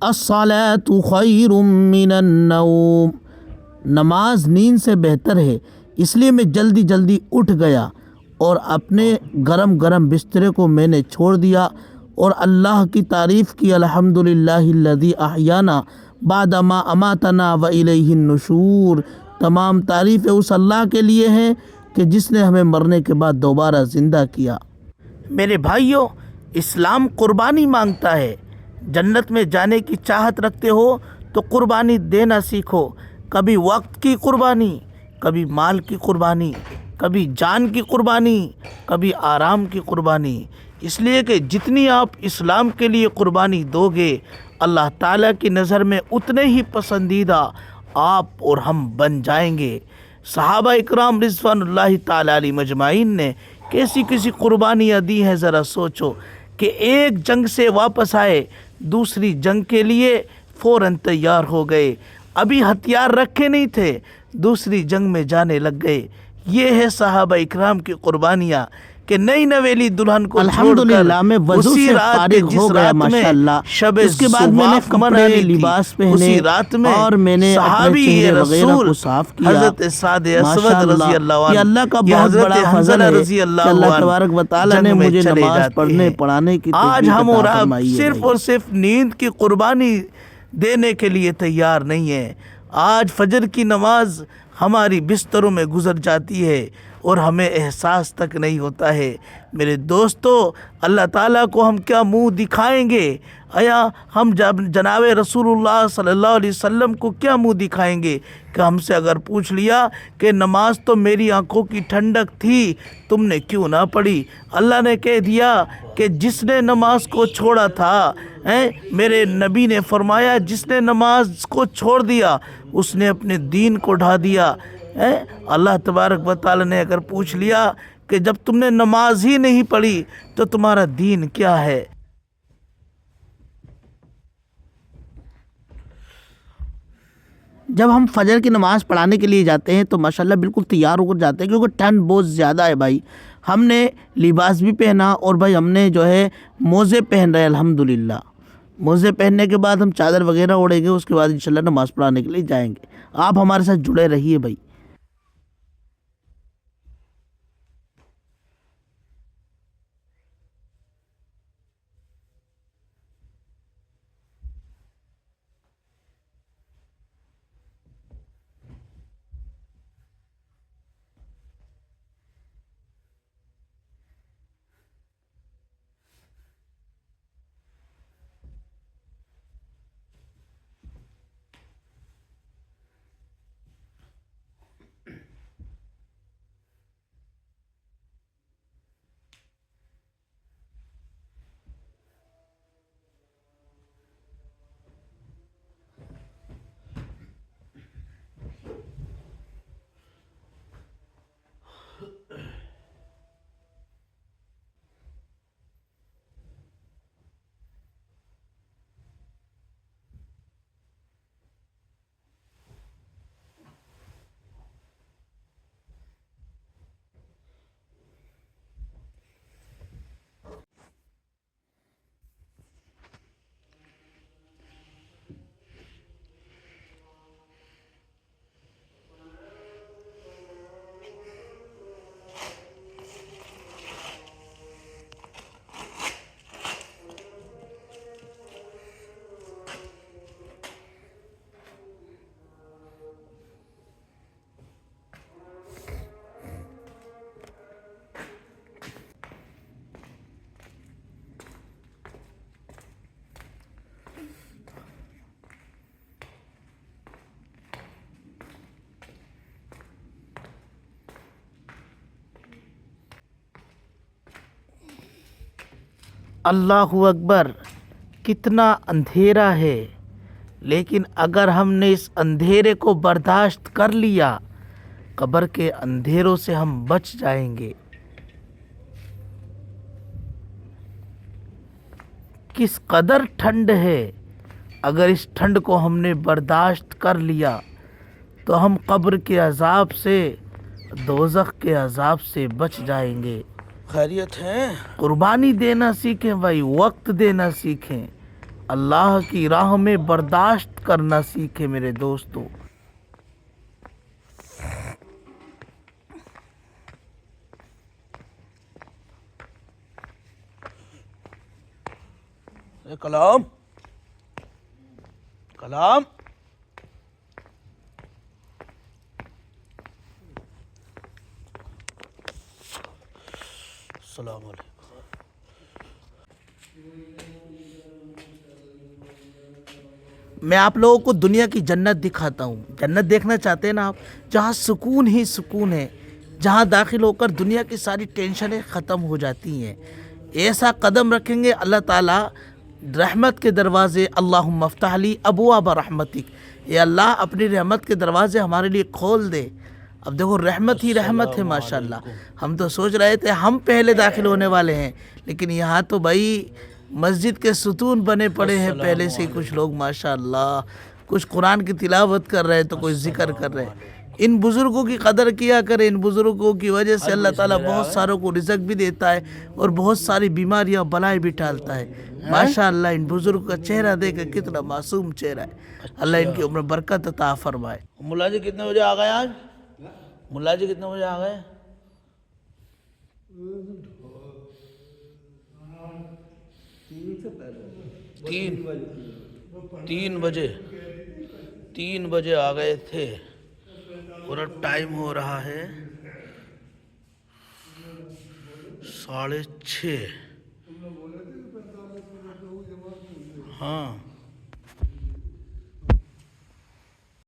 الصلاۃ خیر من النوم، نماز نیند سے بہتر ہے، اس لیے میں جلدی جلدی اٹھ گیا اور اپنے گرم گرم بسترے کو میں نے چھوڑ دیا اور اللہ کی تعریف کی، الحمدللہ الذی احیانا بعد ما اماتنا والیہ النشور۔ تمام تعریفیں اس اللہ کے لیے ہیں کہ جس نے ہمیں مرنے کے بعد دوبارہ زندہ کیا۔ میرے بھائیوں، اسلام قربانی مانگتا ہے۔ جنت میں جانے کی چاہت رکھتے ہو تو قربانی دینا سیکھو، کبھی وقت کی قربانی، کبھی مال کی قربانی، کبھی جان کی قربانی، کبھی آرام کی قربانی، اس لیے کہ جتنی آپ اسلام کے لیے قربانی دو گے اللہ تعالیٰ کی نظر میں اتنے ہی پسندیدہ آپ اور ہم بن جائیں گے۔ صحابہ اکرام رضوان اللہ تعالیٰ علیہ مجمعین نے کیسی کیسی قربانیاں دی ہیں، ذرا سوچو کہ ایک جنگ سے واپس آئے، دوسری جنگ کے لیے فوراً تیار ہو گئے، ابھی ہتھیار رکھے نہیں تھے، دوسری جنگ میں جانے لگ گئے۔ یہ ہے صحابہ اکرام کی قربانیاں کہ نئی نویلی دلہن کو الحمدللہ میں وضو سے فارغ ہو گیا ماشاءاللہ۔ اس کے بعد میں نے کپڑے لباس پہنے اور میں نے اپنے چہرے وغیرہ کو صاف کیا۔ حضرت سعد اسود رضی اللہ عنہ، یہ اللہ کا بہت بڑا فضل ہے کہ اللہ تبارک و تعالیٰ نے مجھے نماز پڑھانے کی آج ہم اور آپ فرمائی ہے۔ صرف اور صرف نیند کی قربانی دینے کے لیے تیار نہیں ہیں۔ آج فجر کی نماز ہماری بستروں میں گزر جاتی ہے اور ہمیں احساس تک نہیں ہوتا ہے۔ میرے دوستو، اللہ تعالیٰ کو ہم کیا منہ دکھائیں گے؟ آیا ہم جناب رسول اللہ صلی اللہ علیہ وسلم کو کیا منہ دکھائیں گے کہ ہم سے اگر پوچھ لیا کہ نماز تو میری آنکھوں کی ٹھنڈک تھی، تم نے کیوں نہ پڑھی؟ اللہ نے کہہ دیا کہ جس نے نماز کو چھوڑا تھا، میرے نبی نے فرمایا جس نے نماز کو چھوڑ دیا اس نے اپنے دین کو ڈھا دیا۔ اللہ تبارک و تعالی نے اگر پوچھ لیا کہ جب تم نے نماز ہی نہیں پڑھی تو تمہارا دین کیا ہے؟ جب ہم فجر کی نماز پڑھانے کے لیے جاتے ہیں تو ماشاءاللہ بالکل تیار ہو کر جاتے ہیں، کیونکہ ٹھنڈ بہت زیادہ ہے بھائی۔ ہم نے لباس بھی پہنا اور بھائی ہم نے جو ہے موزے پہن رہے، الحمدللہ۔ موزے پہننے کے بعد ہم چادر وغیرہ اوڑھیں گے، اس کے بعد انشاءاللہ نماز پڑھانے کے لیے جائیں گے۔ آپ ہمارے ساتھ جڑے رہیے بھائی۔ اللہ اکبر، کتنا اندھیرا ہے، لیکن اگر ہم نے اس اندھیرے کو برداشت کر لیا قبر کے اندھیروں سے ہم بچ جائیں گے۔ کس قدر ٹھنڈ ہے، اگر اس ٹھنڈ کو ہم نے برداشت کر لیا تو ہم قبر کے عذاب سے، دوزخ کے عذاب سے بچ جائیں گے۔ خیریت ہے؟ قربانی دینا سیکھیں بھائی، وقت دینا سیکھیں، اللہ کی راہ میں برداشت کرنا سیکھے میرے دوستو. کلام کلام السلام علیکم. میں آپ لوگوں کو دنیا کی جنت دکھاتا ہوں. جنت دیکھنا چاہتے ہیں نا آپ, جہاں سکون ہی سکون ہے, جہاں داخل ہو کر دنیا کی ساری ٹینشنیں ختم ہو جاتی ہیں. ایسا قدم رکھیں گے اللہ تعالیٰ رحمت کے دروازے, اللہم افتح لی ابواب رحمتک, اے اللہ اپنی رحمت کے دروازے ہمارے لیے کھول دے. اب دیکھو رحمت ہی رحمت ہے ماشاءاللہ. ہم تو سوچ رہے تھے ہم پہلے داخل ہونے والے ہیں, لیکن یہاں تو بھائی مسجد کے ستون بنے پڑے ہیں پہلے سے کچھ لوگ ماشاءاللہ. کچھ قرآن کی تلاوت کر رہے ہیں تو کوئی ذکر کر رہے ہیں. ان بزرگوں کی قدر کیا کریں, ان بزرگوں کی وجہ سے اللہ تعالیٰ بہت ساروں کو رزق بھی دیتا ہے اور بہت ساری بیماریاں بلائیں بھی ٹالتا ہے. ماشاءاللہ ان بزرگوں کا چہرہ دیکھ کر کتنا معصوم چہرہ ہے. اللہ ان کی عمر برکت عطا فرمائے. ملا جی کتنے بجے آ گئے آج؟ ملا جی کتنے بجے آ گئے؟ 3 بجے آ گئے تھے اور اب ٹائم ہو رہا ہے 6:30. ہاں